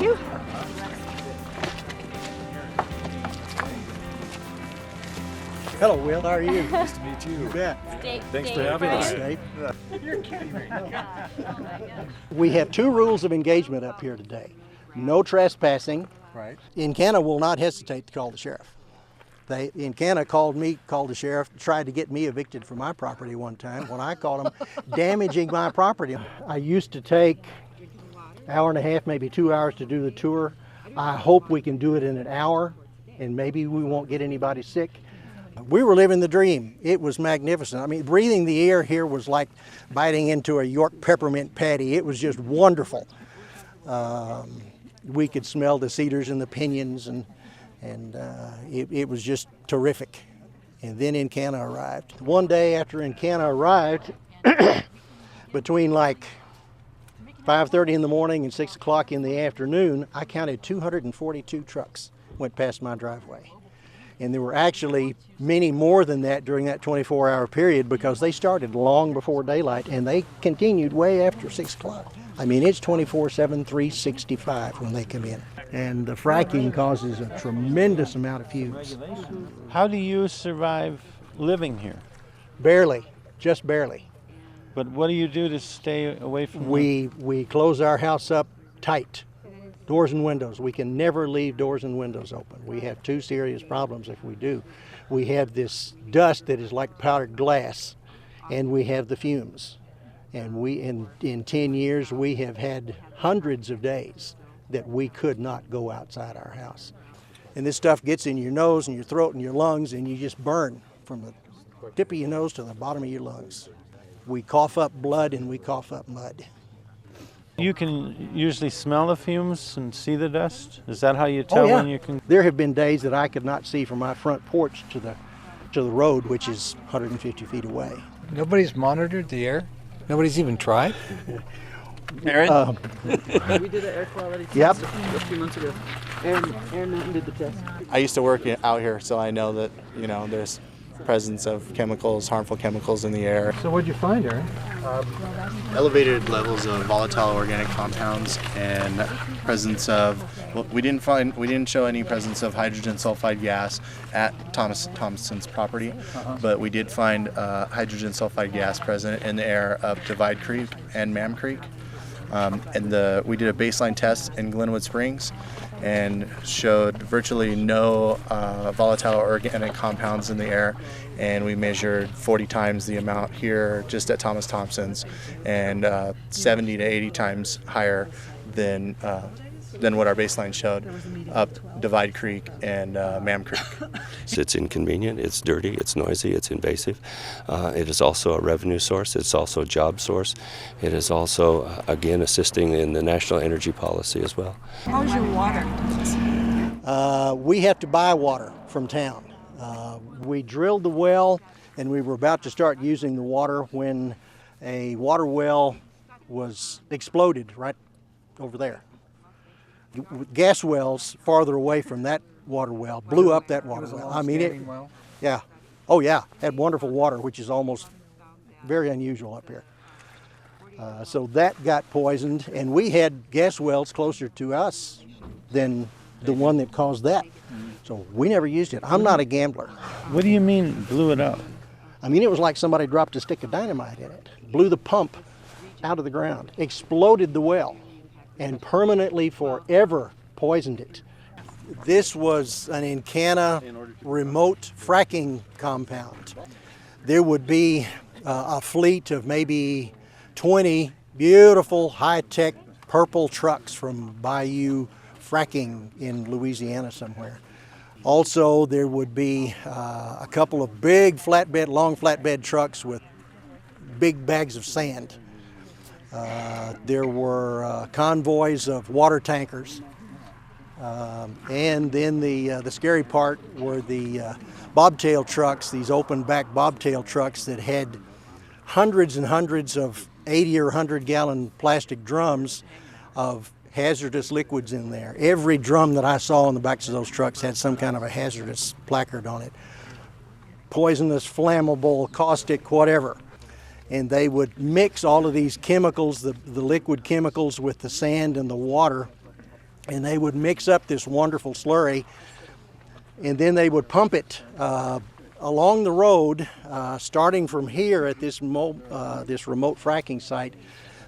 Thank you. Hello, Will. How are you? Nice to meet you. You bet. Thanks for having us. You're kidding me. We have two rules of engagement up here today. No trespassing. Right. Encana will not hesitate to call the sheriff. Encana called the sheriff, tried to get me evicted from my property one time when I caught him damaging my property. I used to take an hour and a half, maybe 2 hours to do the tour. I hope we can do it in an hour and maybe we won't get anybody sick. We were living the dream. It was magnificent. I mean, breathing the air here was like biting into a York peppermint patty. It was just wonderful. We could smell the cedars and the pinyons, and it was just terrific. And then Encana arrived. One day after Encana arrived, between like 5:30 in the morning and 6 o'clock in the afternoon, I counted 242 trucks went past my driveway. And there were actually many more than that during that 24-hour period because they started long before daylight and they continued way after 6 o'clock. I mean, it's 24/7, 365 when they come in. And the fracking causes a tremendous amount of fumes. How do you survive living here? Barely, just barely. But what do you do to stay away from We close our house up tight. Doors and windows. We can never leave doors and windows open. We have two serious problems if we do. We have this dust that is like powdered glass, and we have the fumes. And in 10 years, we have had hundreds of days that we could not go outside our house. And this stuff gets in your nose and your throat and your lungs, and you just burn from the tip of your nose to the bottom of your lungs. We cough up blood and we cough up mud. You can usually smell the fumes and see the dust? Is that how you tell when you can? There have been days that I could not see from my front porch to the road, which is 150 feet away. Nobody's monitored the air? Nobody's even tried? Aaron? We did an air quality test Yep. a few months ago. Aaron Mountain did the test. I used to work out here, so I know that, there's presence of chemicals, harmful chemicals in the air. So what'd you find, Aaron? Elevated levels of volatile organic compounds and presence of, we didn't show any presence of hydrogen sulfide gas at Thompson's property, but we did find hydrogen sulfide gas present in the air up Divide Creek and Mam Creek. We did a baseline test in Glenwood Springs and showed virtually no volatile organic compounds in the air, and we measured 40 times the amount here just at Thomas Thompson's, and 70 to 80 times higher than what our baseline showed up Divide Creek and Mam Creek. It's inconvenient, it's dirty, it's noisy, it's invasive. It is also a revenue source, it's also a job source. It is also, again, assisting in the national energy policy as well. How's your water? We have to buy water from town. We drilled the well and we were about to start using the water when a water well was exploded right over there. Gas wells farther away from that water well blew up that water well. I mean, yeah. Oh yeah, had wonderful water, which is almost very unusual up here. So that got poisoned, and we had gas wells closer to us than the one that caused that. So we never used it. I'm not a gambler. What do you mean blew it up? I mean, it was like somebody dropped a stick of dynamite in it, blew the pump out of the ground, exploded the well, and permanently forever poisoned it. This was an Encana remote fracking compound. There would be a fleet of maybe 20 beautiful high-tech purple trucks from Bayou Fracking in Louisiana somewhere. Also, there would be a couple of big long flatbed trucks with big bags of sand. There were convoys of water tankers. And then the scary part were the bobtail trucks, these open back bobtail trucks that had hundreds and hundreds of 80 or 100 gallon plastic drums of hazardous liquids in there. Every drum that I saw on the backs of those trucks had some kind of a hazardous placard on it. Poisonous, flammable, caustic, whatever. And they would mix all of these chemicals, the liquid chemicals, with the sand and the water, and they would mix up this wonderful slurry, and then they would pump it along the road, starting from here at this remote fracking site.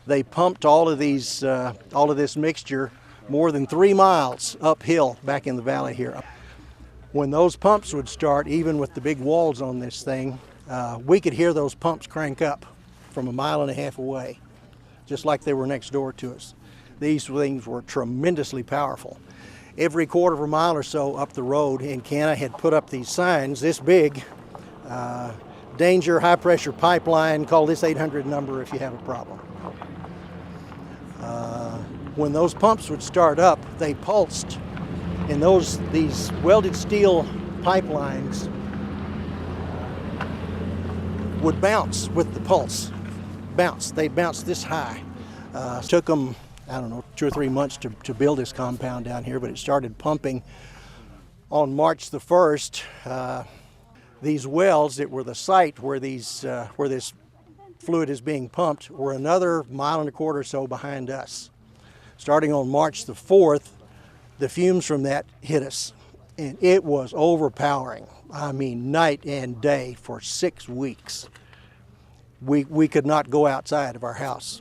They pumped all of this mixture more than 3 miles uphill back in the valley here. When those pumps would start, even with the big walls on this thing, we could hear those pumps crank up from 1.5 miles away, just like they were next door to us. These things were tremendously powerful. Every 1/4 mile or so up the road, Encana had put up these signs this big, danger, high pressure pipeline, call this 800 number if you have a problem. When those pumps would start up, they pulsed, and these welded steel pipelines would bounce with the pulse. They bounced this high. Took them, I don't know, 2 or 3 months to build this compound down here, but it started pumping on March the 1st. These wells that were the site where this fluid is being pumped were another 1.25 miles or so behind us. Starting on March the 4th, the fumes from that hit us, and it was overpowering. I mean, night and day for 6 weeks. We could not go outside of our house.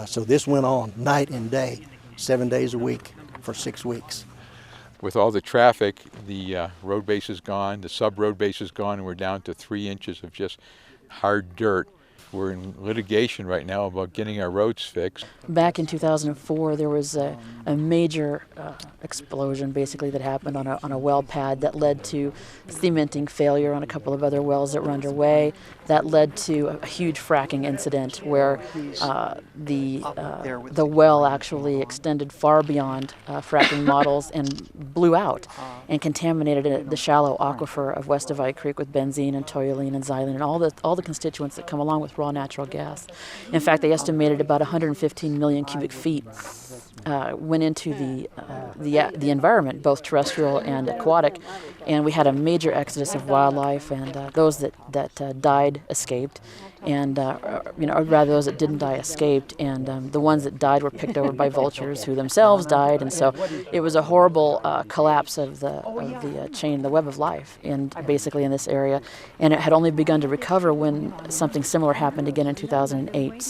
So this went on night and day, 7 days a week for 6 weeks. With all the traffic, the road base is gone, the sub-road base is gone, and we're down to 3 inches of just hard dirt. We're in litigation right now about getting our roads fixed. Back in 2004, there was a major explosion basically that happened on a well pad that led to cementing failure on a couple of other wells that were underway. That led to a huge fracking incident where the well actually extended far beyond fracking models and blew out and contaminated the shallow aquifer of West Divide Creek with benzene and toluene and xylene and all the constituents that come along with raw natural gas. In fact, they estimated about 115 million cubic feet went into the environment, both terrestrial and aquatic, and we had a major exodus of wildlife, and those that died escaped, and or rather those that didn't die escaped, and the ones that died were picked over by vultures who themselves died, and so it was a horrible collapse of the chain, the web of life, basically in this area, and it had only begun to recover when something similar happened again in 2008.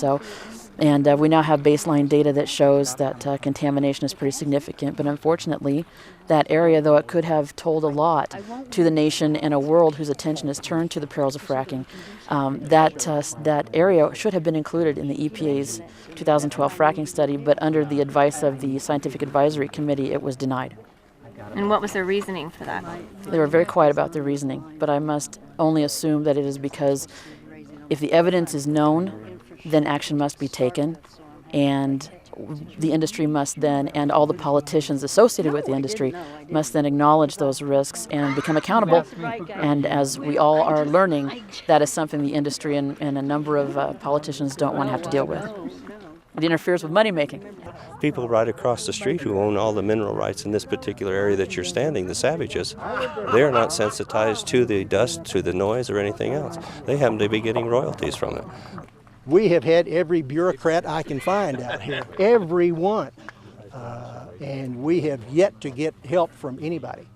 And we now have baseline data that shows that contamination is pretty significant, but unfortunately, that area, though it could have told a lot to the nation and a world whose attention is turned to the perils of fracking, that area should have been included in the EPA's 2012 fracking study, but under the advice of the Scientific Advisory Committee, it was denied. And what was their reasoning for that? They were very quiet about their reasoning, but I must only assume that it is because if the evidence is known, then action must be taken, and the industry must then, and all the politicians associated with the industry, must then acknowledge those risks and become accountable. And as we all are learning, that is something the industry and a number of politicians don't want to have to deal with. It interferes with money making. People right across the street who own all the mineral rights in this particular area that you're standing, the savages, they're not sensitized to the dust, to the noise, or anything else. They happen to be getting royalties from it. We have had every bureaucrat I can find out here, every one, and we have yet to get help from anybody.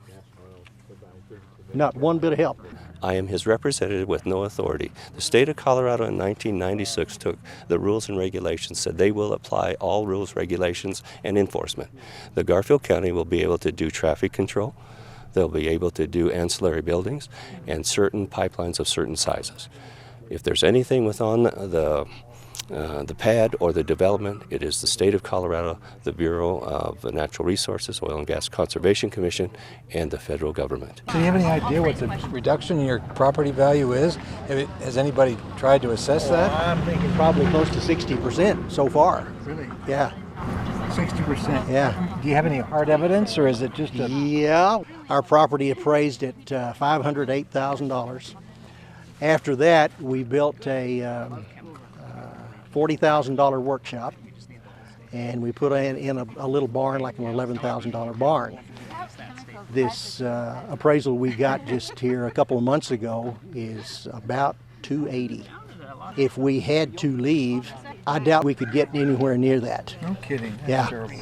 Not one bit of help. I am his representative with no authority. The state of Colorado in 1996 took the rules and regulations, said they will apply all rules, regulations, and enforcement. The Garfield County will be able to do traffic control. They'll be able to do ancillary buildings and certain pipelines of certain sizes. If there's anything within the pad or the development, it is the state of Colorado, the Bureau of Natural Resources, Oil and Gas Conservation Commission, and the federal government. Do you have any idea what the reduction in your property value is? Has anybody tried to assess that? I'm thinking probably close to 60% so far. Really? Yeah. 60%? Yeah. Do you have any hard evidence, or is it just a... Yeah. Our property appraised at $508,000. After that, we built a $40,000 workshop, and we put in a little barn, like an $11,000 barn. This appraisal we got just here a couple of months ago is about $280,000. If we had to leave, I doubt we could get anywhere near that. No kidding. That's Yeah. terrible.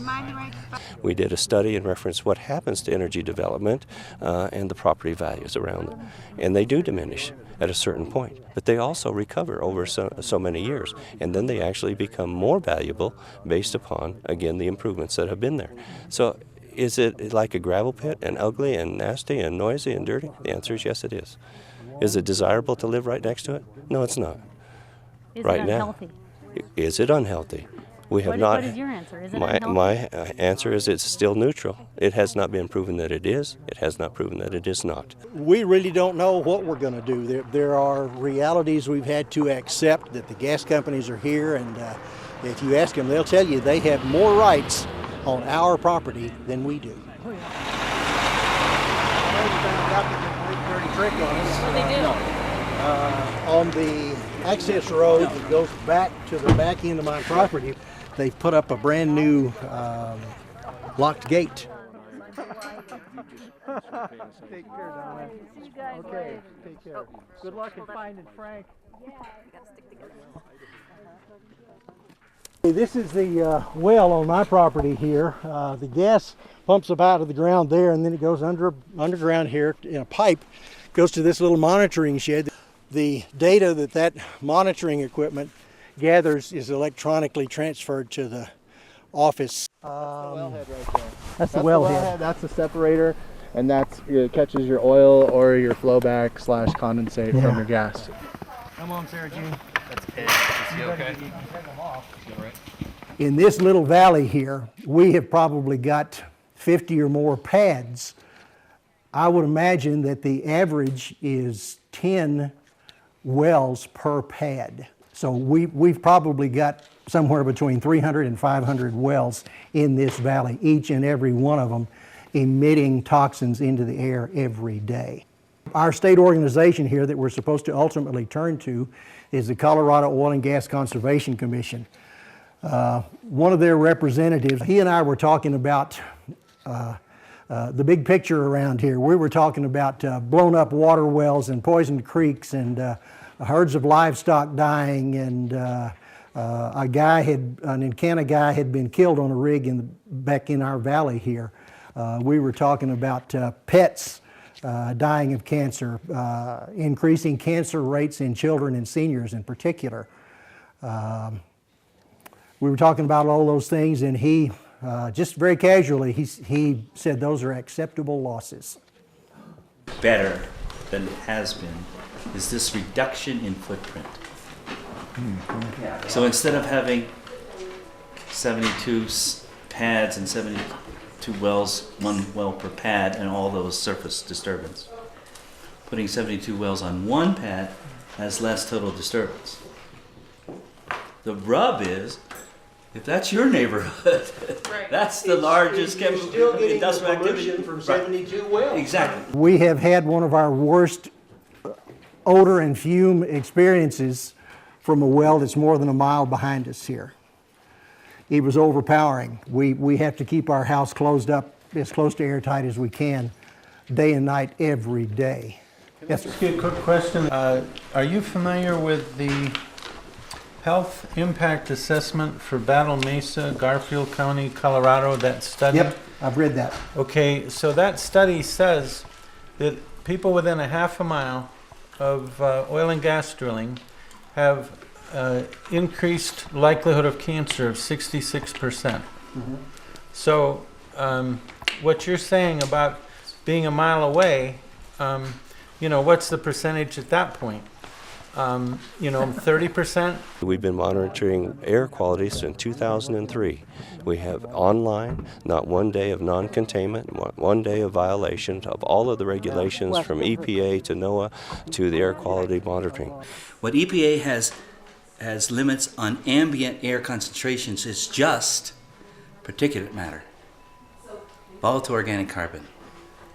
We did a study and referenced what happens to energy development and the property values around them. And they do diminish at a certain point, but they also recover over so many years. And then they actually become more valuable based upon, again, the improvements that have been there. So is it like a gravel pit and ugly and nasty and noisy and dirty? The answer is yes, it is. Is it desirable to live right next to it? No, it's not. Is right it unhealthy? now. Is it unhealthy? We have What is your answer? Is it unhealthy? My answer is it's still neutral. It has not been proven that it is. It has not proven that it is not. We really don't know what we're going to do. There are realities we've had to accept, that the gas companies are here, and if you ask them, they'll tell you they have more rights on our property than we do. On the access road that goes back to the back end of my property, they've put up a brand new locked gate. Take care, Donna. Okay, take care. Good luck in finding Frank. This is the well on my property here. The gas pumps up out of the ground there, and then it goes underground here in a pipe, goes to this little monitoring shed. The data that monitoring equipment gathers is electronically transferred to the office. Wellhead right there. That's the wellhead. That's the separator, and it catches your oil or your flowback / condensate from your gas. Come on, Sarah Jean. That's it. Is he okay? In this little valley here, we have probably got 50 or more pads. I would imagine that the average is 10 wells per pad. So we've probably got somewhere between 300 and 500 wells in this valley, each and every one of them emitting toxins into the air every day. Our state organization here that we're supposed to ultimately turn to is the Colorado Oil and Gas Conservation Commission. One of their representatives, he and I were talking about the big picture around here. We were talking about blown up water wells and poisoned creeks and herds of livestock dying, and an Encana guy had been killed on a rig back in our valley here. We were talking about pets dying of cancer, increasing cancer rates in children and seniors in particular. We were talking about all those things, and he, just very casually, he said those are acceptable losses. Better than it has been is this reduction in footprint. So instead of having 72 pads and 72 wells, 1 well per pad, and all those surface disturbance, putting 72 wells on 1 pad has less total disturbance. The rub is, if that's your neighborhood, that's the largest industrial activity from 72 wells. Exactly. We have had one of our worst odor and fume experiences from a well that's more than a mile behind us here. It was overpowering. We have to keep our house closed up as close to airtight as we can, day and night, every day. Yes, sir. Ask you a quick question. Are you familiar with the health impact assessment for Battle Mesa, Garfield County, Colorado, that study? Yep, I've read that. Okay, so that study says that people within a half a mile of oil and gas drilling have increased likelihood of cancer of 66%. So what you're saying about being a mile away, what's the percentage at that point? 30%? We've been monitoring air quality since 2003. We have online, not one day of non-containment, one day of violation of all of the regulations from EPA to NOAA to the air quality monitoring. What EPA has limits on ambient air concentrations is just particulate matter, volatile organic carbon,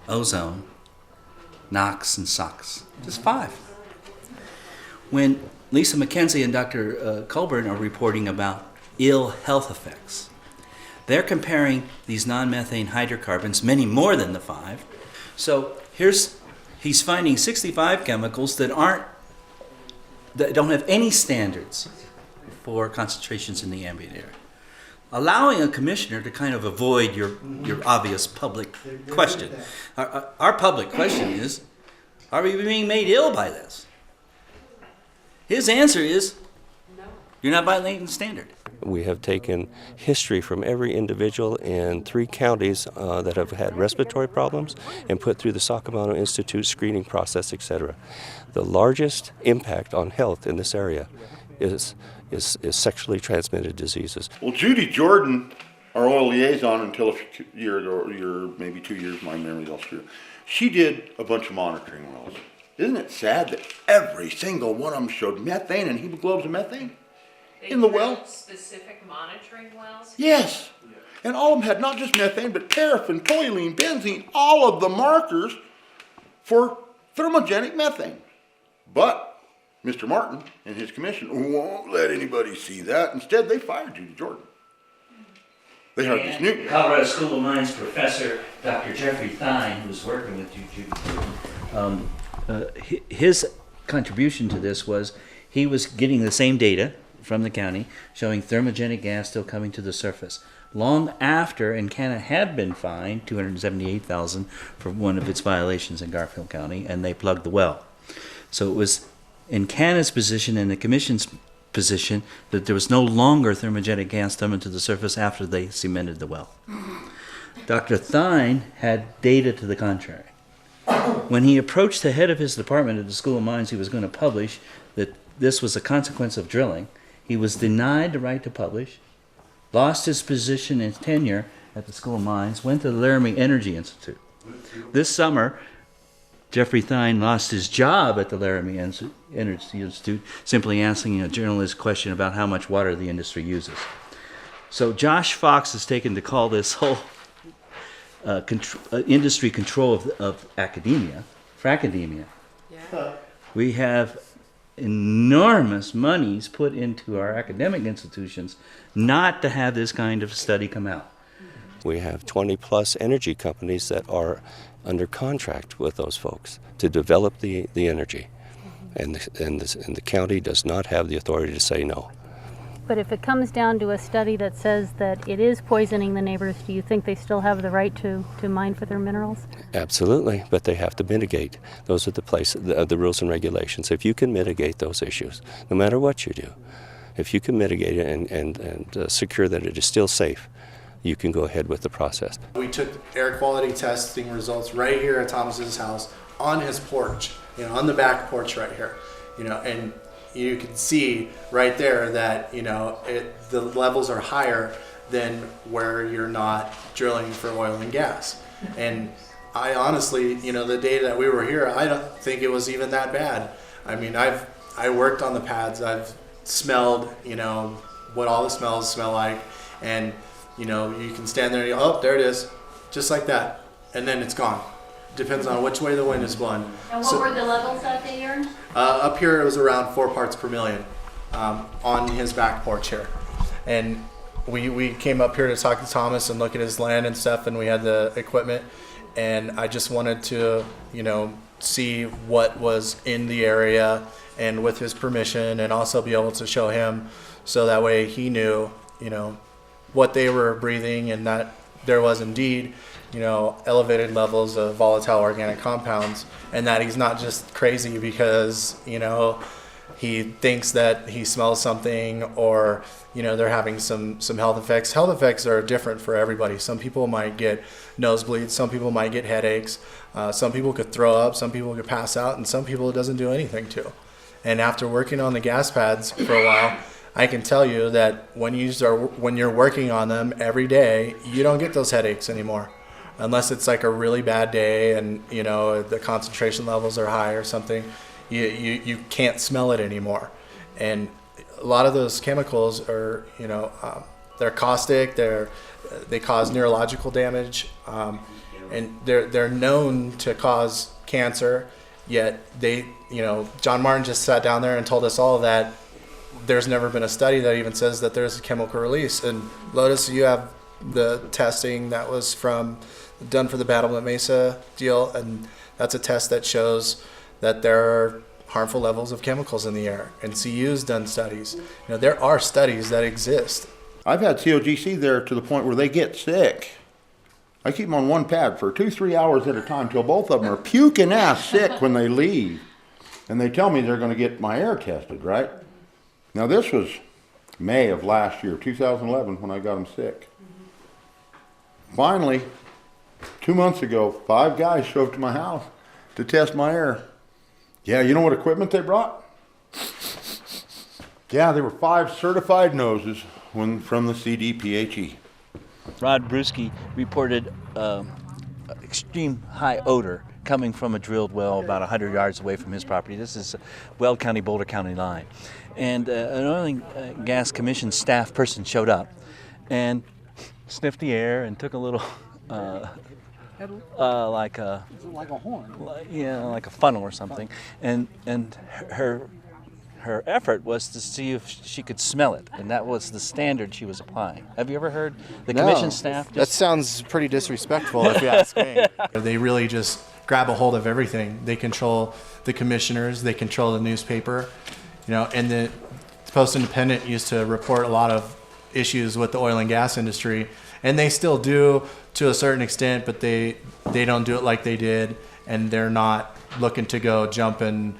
ozone, NOx, and SOx. Just 5. When Lisa McKenzie and Dr. Colburn are reporting about ill health effects, they're comparing these non-methane hydrocarbons, many more than the 5. So he's finding 65 chemicals that don't have any standards for concentrations in the ambient air. Allowing a commissioner to kind of avoid your obvious public question. Our public question is, are we being made ill by this? His answer is, you're not violating the standard. We have taken history from every individual in 3 counties that have had respiratory problems and put through the Sacramento Institute screening process, etc. The largest impact on health in this area is sexually transmitted diseases. Well, Judy Jordan, our oil liaison until a few years, or maybe 2 years, my memory's all screwed, she did a bunch of monitoring wells. Isn't it sad that every single one of them showed methane and hemoglobin of methane in the well? Specific monitoring wells? Yes. And all of them had not just methane, but paraffin, toluene, benzene, all of the markers for thermogenic methane. But Mr. Martin and his commission won't let anybody see that. Instead, they fired Judy Jordan. They hired this new Colorado School of Mines professor, Dr. Jeffrey Thine, who's working with Judy Jordan, his contribution to this was he was getting the same data from the county showing thermogenic gas still coming to the surface. Long after Encana had been fined $278,000 for one of its violations in Garfield County, and they plugged the well. So it was Encana's position and the commission's position that there was no longer thermogenic gas coming to the surface after they cemented the well. Dr. Thine had data to the contrary. When he approached the head of his department at the School of Mines, he was going to publish that this was a consequence of drilling. He was denied the right to publish, lost his position and tenure at the School of Mines, went to the Laramie Energy Institute. This summer, Jeffrey Thine lost his job at the Laramie Energy Institute, simply asking a journalist question about how much water the industry uses. So Josh Fox has taken to call this whole industry control of academia, frackademia. Yeah. We have enormous monies put into our academic institutions not to have this kind of study come out. We have 20 plus energy companies that are under contract with those folks to develop the energy. And the county does not have the authority to say no. But if it comes down to a study that says that it is poisoning the neighbors, do you think they still have the right to mine for their minerals? Absolutely, but they have to mitigate. Those are the rules and regulations. If you can mitigate those issues, no matter what you do, if you can mitigate it and secure that it is still safe, you can go ahead with the process. We took air quality testing results right here at Thomas's house on his porch, on the back porch right here, and you can see right there that the levels are higher than where you're not drilling for oil and gas. And I honestly, the day that we were here, I don't think it was even that bad. I mean, I worked on the pads. I've smelled, what all the smells smell like, and you can stand there and go, oh, there it is, just like that, and then it's gone. Depends on which way the wind is blowing. And what were the levels that they earned? Up here it was around 4 parts per million on his back porch here. And we came up here to talk to Thomas and look at his land and stuff, and we had the equipment. And I just wanted to, see what was in the area and with his permission, and also be able to show him so that way he knew, what they were breathing, and that there was indeed elevated levels of volatile organic compounds, and that he's not just crazy because, he thinks that he smells something, or, they're having some health effects. Health effects are different for everybody. Some people might get nosebleeds, some people might get headaches, some people could throw up, some people could pass out, and some people it doesn't do anything to. And after working on the gas pads for a while, I can tell you that when you're working on them every day, you don't get those headaches anymore. Unless it's like a really bad day and the concentration levels are high or something, you can't smell it anymore. And a lot of those chemicals are they're caustic, they cause neurological damage, and they're known to cause cancer. Yet John Martin just sat down there and told us all that there's never been a study that even says that there's a chemical release. And Lotus, you have the testing that was done for the Battle Mesa deal, and that's a test that shows that there are harmful levels of chemicals in the air. And CU's done studies. There are studies that exist. I've had COGC there to the point where they get sick. I keep them on one pad for 2-3 hours at a time till both of them are puking ass sick when they leave. And they tell me they're going to get my air tested, right? Now this was May of last year, 2011, when I got them sick. Finally, 2 months ago, 5 guys showed up to my house to test my air. Yeah, you know what equipment they brought? Yeah, there were 5 certified noses from the CDPHE. Rod Brusky reported extreme high odor coming from a drilled well about 100 yards away from his property. This is Weld County, Boulder County line. And an oil and gas commission staff person showed up and sniffed the air and took a little like a horn. Yeah, like a funnel or something. And her effort was to see if she could smell it, and that was the standard she was applying. Have you ever heard the commission staff? That sounds pretty disrespectful, if you ask me. They really just grab a hold of everything. They control the commissioners, they control the newspaper, and the Post-Independent used to report a lot of issues with the oil and gas industry, and they still do to a certain extent, but they don't do it like they did, and they're not looking to go jump and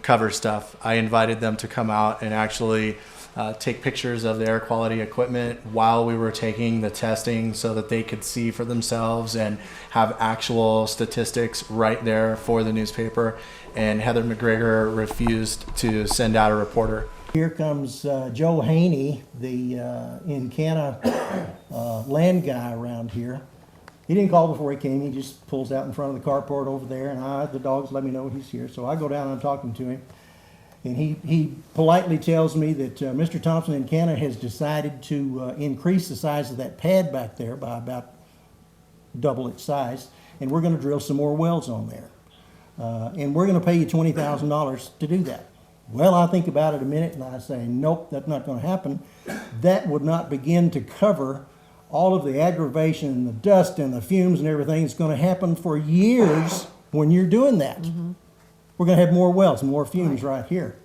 cover stuff. I invited them to come out and actually take pictures of the air quality equipment while we were taking the testing so that they could see for themselves and have actual statistics right there for the newspaper. And Heather McGregor refused to send out a reporter. Here comes Joe Haney, the Encana land guy around here. He didn't call before he came. He just pulls out in front of the carport over there, and the dogs let me know he's here. So I go down and I'm talking to him. And he politely tells me that Mr. Thompson in Canada has decided to increase the size of that pad back there by about double its size, and we're going to drill some more wells on there. And we're going to pay you $20,000 to do that. Well, I think about it a minute, and I say, nope, that's not going to happen. That would not begin to cover all of the aggravation and the dust and the fumes and everything that's going to happen for years when you're doing that. Mm-hmm. We're going to have more wells, more fumes right here.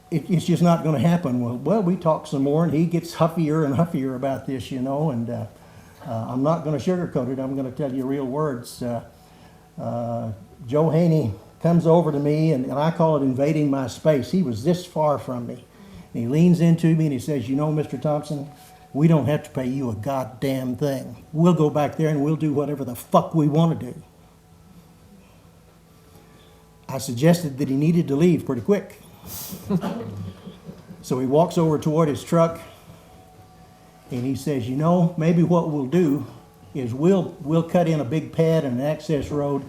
It's just not going to happen. Well, we talk some more, and he gets huffier and huffier about this, and I'm not going to sugarcoat it. I'm going to tell you real words. Joe Haney comes over to me, and I call it invading my space. He was this far from me. And he leans into me and he says, Mr. Thompson, we don't have to pay you a goddamn thing. We'll go back there and we'll do whatever the fuck we want to do. I suggested that he needed to leave pretty quick. So he walks over toward his truck and he says, maybe what we'll do is we'll cut in a big pad and an access road,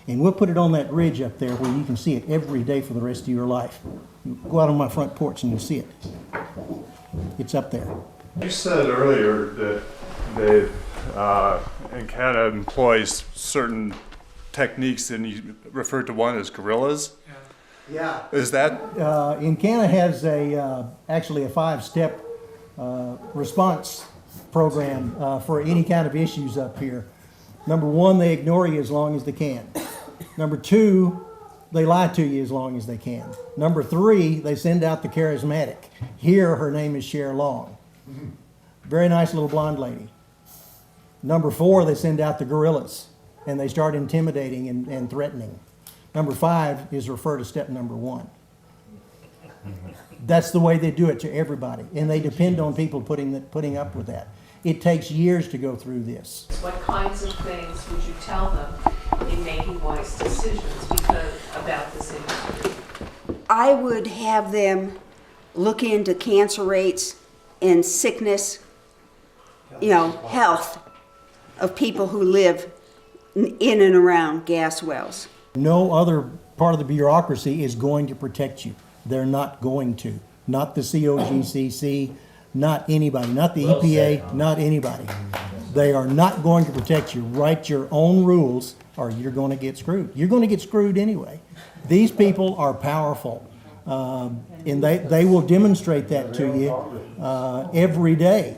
and we'll put it on that ridge up there where you can see it every day for the rest of your life. Go out on my front porch and you'll see it. It's up there. You said earlier that they Encana employs certain techniques, and you referred to one as guerrillas. Yeah. Is that? Encana has actually a 5-step response program for any kind of issues up here. Number 1, they ignore you as long as they can. Number 2, they lie to you as long as they can. Number 3, they send out the charismatic. Here, her name is Cher Long. Very nice little blonde lady. Number 4, they send out the guerrillas, and they start intimidating and threatening. Number 5 is refer to step number 1. That's the way they do it to everybody, and they depend on people putting up with that. It takes years to go through this. What kinds of things would you tell them in making wise decisions about this industry? I would have them look into cancer rates and sickness, health of people who live in and around gas wells. No other part of the bureaucracy is going to protect you. They're not going to. Not the COGCC, not anybody, not the EPA, not anybody. They are not going to protect you. Write your own rules or you're going to get screwed. You're going to get screwed anyway. These people are powerful. And they will demonstrate that to you every day.